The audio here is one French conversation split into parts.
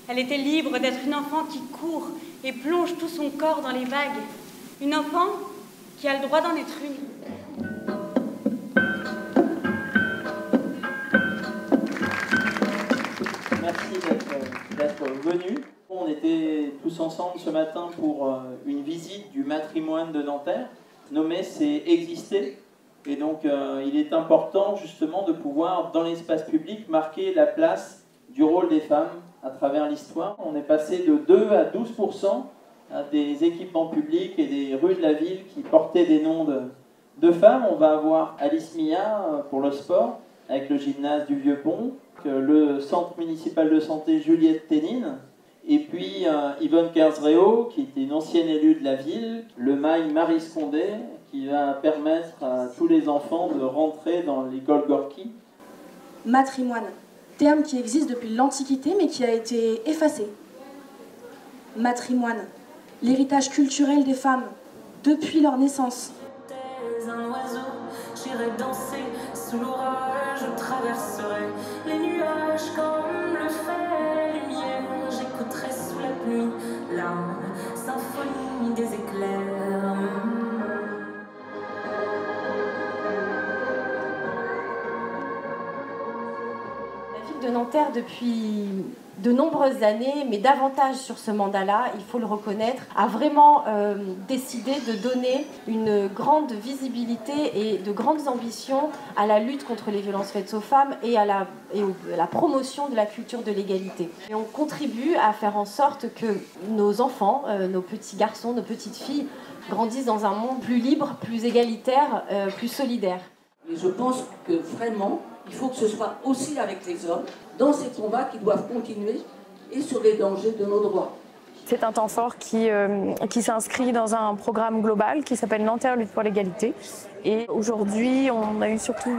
Elle était libre d'être une enfant qui court et plonge tout son corps dans les vagues. Une enfant qui a le droit d'en être une. Merci d'être venus. On était tous ensemble ce matin pour une visite du matrimoine de Nanterre. Nommer, c'est exister. Et donc, il est important justement de pouvoir, dans l'espace public, marquer la place du rôle des femmes à travers l'histoire. On est passé de 2 à 12% des équipements publics et des rues de la ville qui portaient des noms de femmes. On va avoir Alice Mia pour le sport, avec le gymnase du Vieux-Pont, le centre municipal de santé Juliette Ténine, et puis Yvonne Kersreo, qui était une ancienne élue de la ville, le MAI Marie Scondé, qui va permettre à tous les enfants de rentrer dans l'école Gorky. Matrimoine, terme qui existe depuis l'Antiquité mais qui a été effacé. Matrimoine, l'héritage culturel des femmes depuis leur naissance. Un oiseau, j'irai danser sous l'orage, je traverserai les nuages comme le fait la lumière, j'écouterai sous la pluie la symphonie des éclairs. La ville de Nanterre, depuis de nombreuses années, mais davantage sur ce mandat-là, il faut le reconnaître, a vraiment décidé de donner une grande visibilité et de grandes ambitions à la lutte contre les violences faites aux femmes et à la promotion de la culture de l'égalité. Et on contribue à faire en sorte que nos enfants, nos petits garçons, nos petites filles grandissent dans un monde plus libre, plus égalitaire, plus solidaire. Et je pense que vraiment, il faut que ce soit aussi avec les hommes, dans ces combats qui doivent continuer et sur les dangers de nos droits. C'est un temps fort qui s'inscrit dans un programme global qui s'appelle Nanterre Lutte pour l'égalité. Et aujourd'hui, on a eu surtout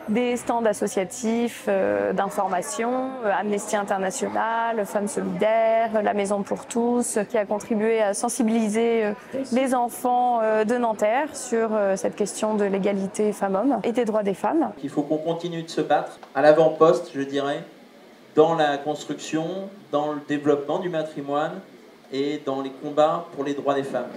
des stands associatifs d'information, Amnesty International, Femmes Solidaires, La Maison pour tous, qui a contribué à sensibiliser les enfants de Nanterre sur cette question de l'égalité femmes-hommes et des droits des femmes. Il faut qu'on continue de se battre à l'avant-poste, je dirais, dans la construction, dans le développement du matrimoine, et dans les combats pour les droits des femmes.